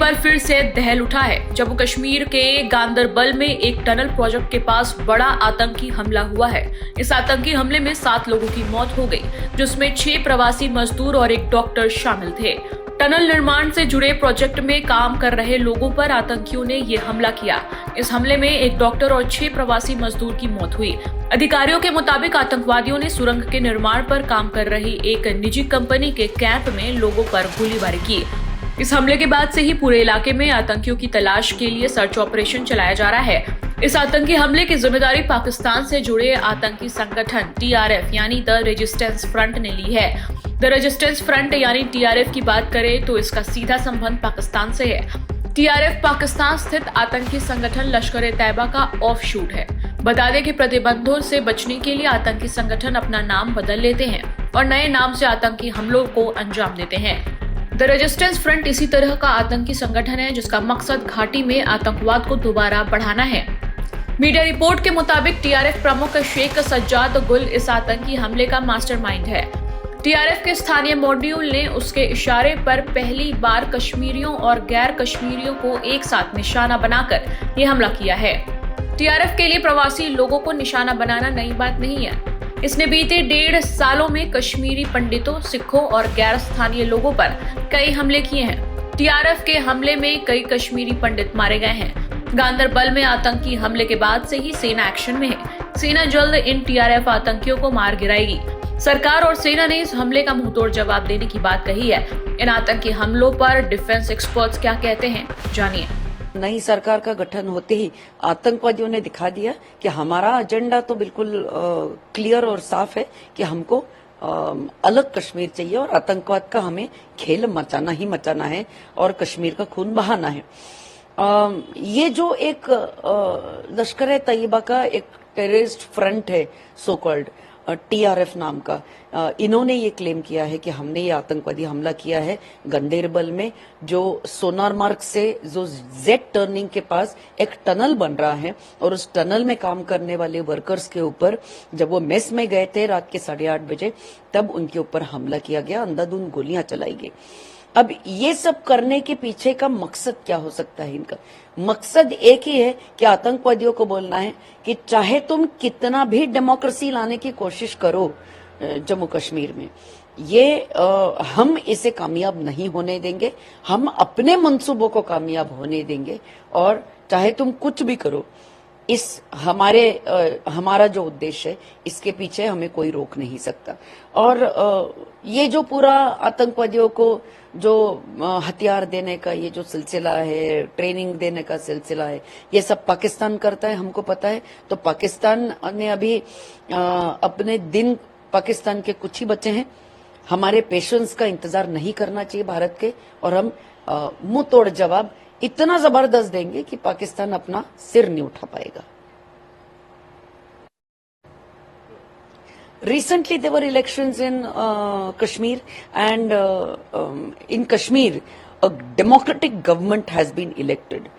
बार फिर से दहल उठा है। जम्मू कश्मीर के गांदरबल में एक टनल प्रोजेक्ट के पास बड़ा आतंकी हमला हुआ है। इस आतंकी हमले में 7 लोगों की मौत हो गई, जिसमें 6 प्रवासी मजदूर और एक डॉक्टर शामिल थे। टनल निर्माण से जुड़े प्रोजेक्ट में काम कर रहे लोगों पर आतंकियों ने ये हमला किया। इस हमले में एक डॉक्टर और 6 प्रवासी मजदूर की मौत हुई। अधिकारियों के मुताबिक आतंकवादियों ने सुरंग के निर्माण पर काम कर रही एक निजी कंपनी के कैंप में लोगों पर गोलीबारी की। इस हमले के बाद से ही पूरे इलाके में आतंकियों की तलाश के लिए सर्च ऑपरेशन चलाया जा रहा है। इस आतंकी हमले की जिम्मेदारी पाकिस्तान से जुड़े आतंकी संगठन TRF यानी द रेजिस्टेंस फ्रंट ने ली है। द रेजिस्टेंस फ्रंट यानी TRF की बात करें तो इसका सीधा संबंध पाकिस्तान से है। TRF पाकिस्तान स्थित आतंकी संगठन लश्कर-ए-तैयबा का ऑफशूट है। बता दें कि प्रतिबंधों से बचने के लिए आतंकी संगठन अपना नाम बदल लेते हैं और नए नाम से आतंकी हमलों को अंजाम देते हैं। द रेजिस्टेंस फ्रंट इसी तरह का आतंकी संगठन है जिसका मकसद घाटी में आतंकवाद को दोबारा बढ़ाना है। मीडिया रिपोर्ट के मुताबिक TRF प्रमुख शेख सज्जाद गुल इस आतंकी हमले का मास्टरमाइंड है। TRF के स्थानीय मॉड्यूल ने उसके इशारे पर पहली बार कश्मीरियों और गैर कश्मीरियों को एक साथ निशाना बनाकर यह हमला किया है। TRF के लिए प्रवासी लोगों को निशाना बनाना नई बात नहीं है। इसने बीते 1.5 सालों में कश्मीरी पंडितों, सिखों और गैर स्थानीय लोगों पर कई हमले किए हैं। TRF के हमले में कई कश्मीरी पंडित मारे गए हैं। गांदरबल में आतंकी हमले के बाद से ही सेना एक्शन में है। सेना जल्द इन TRF आतंकियों को मार गिराएगी। सरकार और सेना ने इस हमले का मुंहतोड़ जवाब देने की बात कही है। इन आतंकी हमलों पर डिफेंस एक्सपर्ट्स क्या कहते हैं, जानिए। नई सरकार का गठन होते ही आतंकवादियों ने दिखा दिया कि हमारा एजेंडा तो बिल्कुल क्लियर और साफ है कि हमको अलग कश्मीर चाहिए और आतंकवाद का हमें खेल मचाना ही मचाना है और कश्मीर का खून बहाना है। ये जो एक लश्कर-ए-तैयबा का एक टेररिस्ट फ्रंट है, सो कॉल्ड TRF नाम का, इन्होंने ये क्लेम किया है कि हमने ये आतंकवादी हमला किया है गंदेरबल में, जो सोनारमार्ग से जो जेड टर्निंग के पास एक टनल बन रहा है और उस टनल में काम करने वाले वर्कर्स के ऊपर जब वो मेस में गए थे रात के 8:30 बजे, तब उनके ऊपर हमला किया गया, अंधाधुंध गोलियां चलाई गई। अब ये सब करने के पीछे का मकसद क्या हो सकता है? इनका मकसद एक ही है कि आतंकवादियों को बोलना है कि चाहे तुम कितना भी डेमोक्रेसी लाने की कोशिश करो जम्मू कश्मीर में, ये हम इसे कामयाब नहीं होने देंगे। हम अपने मंसूबों को कामयाब होने देंगे और चाहे तुम कुछ भी करो, इस हमारा जो उद्देश्य है इसके पीछे हमें कोई रोक नहीं सकता। और ये जो पूरा आतंकवादियों को जो हथियार देने का ये जो सिलसिला है, ट्रेनिंग देने का सिलसिला है, ये सब पाकिस्तान करता है, हमको पता है। तो पाकिस्तान ने अभी अपने दिन, पाकिस्तान के कुछ ही बचे हैं। हमारे पेशेंस का इंतजार नहीं करना चाहिए भारत के, और हम मुंह तोड़ जवाब इतना जबरदस्त देंगे कि पाकिस्तान अपना सिर नहीं उठा पाएगा। Recently there were elections in Kashmir, and in Kashmir a democratic government has been elected.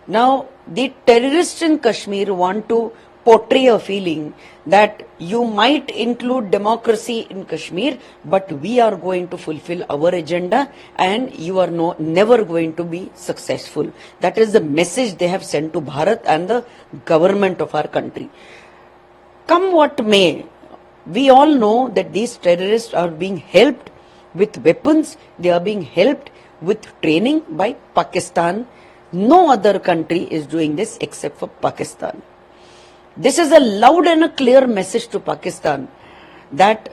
Now the terrorists in Kashmir want to portray a feeling that you might include democracy in Kashmir, but we are going to fulfill our agenda and you are never going to be successful. That is the message they have sent to Bharat and the government of our country. Come what may, we all know that these terrorists are being helped with weapons, they are being helped with training by Pakistan. No other country is doing this except for Pakistan. This is a loud and a clear message to Pakistan that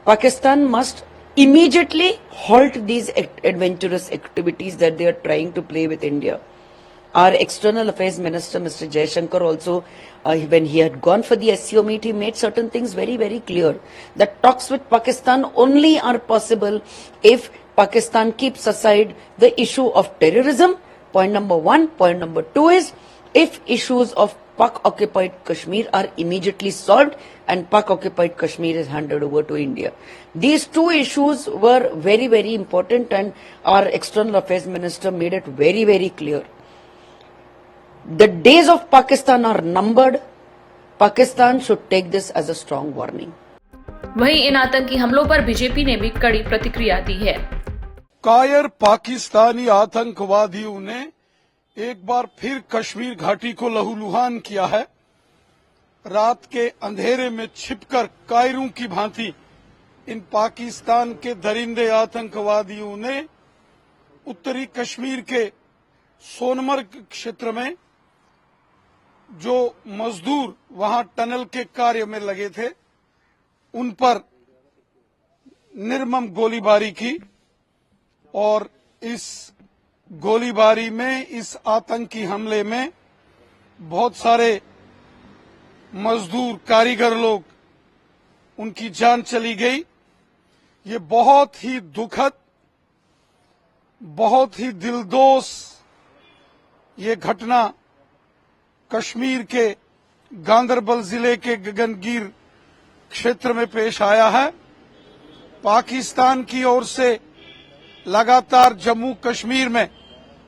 Pakistan must immediately halt these adventurous activities that they are trying to play with India. Our External Affairs Minister, Mr. Jaishankar, also, when he had gone for the SCO meet, he made certain things very, very clear. That talks with Pakistan only are possible if Pakistan keeps aside the issue of terrorism. Point number 1. Point number 2 is, if issues of Pak-occupied Kashmir are immediately solved and Pak-occupied Kashmir is handed over to India. These two issues were very, very important, and our External Affairs Minister made it very, very clear. The days of Pakistan are numbered. Pakistan should take this as a strong warning. वहीं इन आतंकी हमलों पर BJP ने भी कड़ी प्रतिक्रिया दी है। कायर पाकिस्तानी आतंकवादियों ने एक बार फिर कश्मीर घाटी को लहूलुहान किया है। रात के अंधेरे में छिपकर कायरों की भांति इन पाकिस्तान के दरिंदे आतंकवादियों ने उत्तरी कश्मीर के सोनमर्ग क्षेत्र में जो मजदूर वहां टनल के कार्य में लगे थे उन पर निर्मम गोलीबारी की और इस गोलीबारी में, इस आतंकी हमले में बहुत सारे मजदूर कारीगर लोग उनकी जान चली गई। ये बहुत ही दुखद, बहुत ही दिलदोज ये घटना कश्मीर के गांदरबल जिले के गगनगीर क्षेत्र में पेश आया है। पाकिस्तान की ओर से लगातार जम्मू कश्मीर में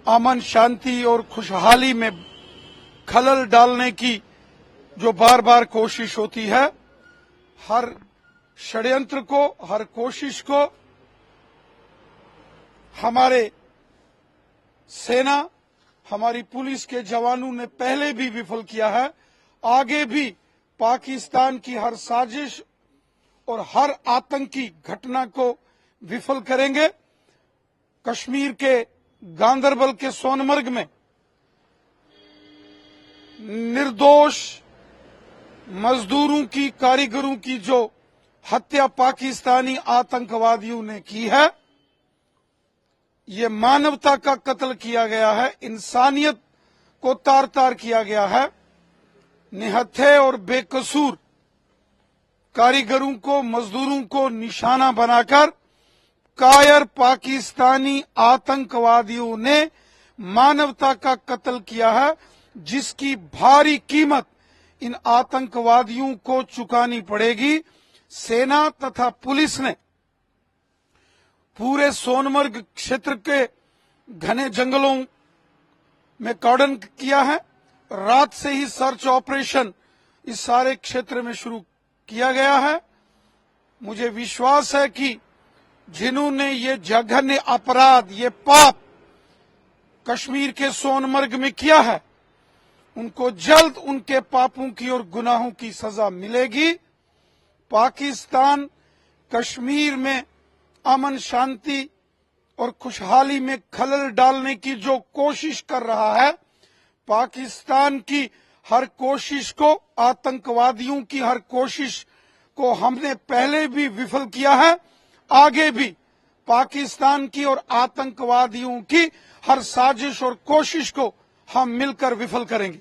अमन, शांति और खुशहाली में खलल डालने की जो बार बार कोशिश होती है, हर षड्यंत्र को, हर कोशिश को हमारे सेना, हमारी पुलिस के जवानों ने पहले भी विफल किया है। आगे भी पाकिस्तान की हर साजिश और हर आतंकी घटना को विफल करेंगे। कश्मीर के गांदरबल के सोनमर्ग में निर्दोष मजदूरों की, कारीगरों की जो हत्या पाकिस्तानी आतंकवादियों ने की है, ये मानवता का कत्ल किया गया है, इंसानियत को तार तार किया गया है। निहत्थे और बेकसूर कारीगरों को, मजदूरों को निशाना बनाकर कायर पाकिस्तानी आतंकवादियों ने मानवता का कत्ल किया है, जिसकी भारी कीमत इन आतंकवादियों को चुकानी पड़ेगी। सेना तथा पुलिस ने पूरे सोनमर्ग क्षेत्र के घने जंगलों में कॉर्डन किया है। रात से ही सर्च ऑपरेशन इस सारे क्षेत्र में शुरू किया गया है। मुझे विश्वास है कि जिन्होंने ये जघन्य अपराध, ये पाप कश्मीर के सोनमर्ग में किया है, उनको जल्द उनके पापों की और गुनाहों की सजा मिलेगी। पाकिस्तान कश्मीर में अमन, शांति और खुशहाली में खलल डालने की जो कोशिश कर रहा है, पाकिस्तान की हर कोशिश को, आतंकवादियों की हर कोशिश को हमने पहले भी विफल किया है। आगे भी पाकिस्तान की और आतंकवादियों की हर साजिश और कोशिश को हम मिलकर विफल करेंगे।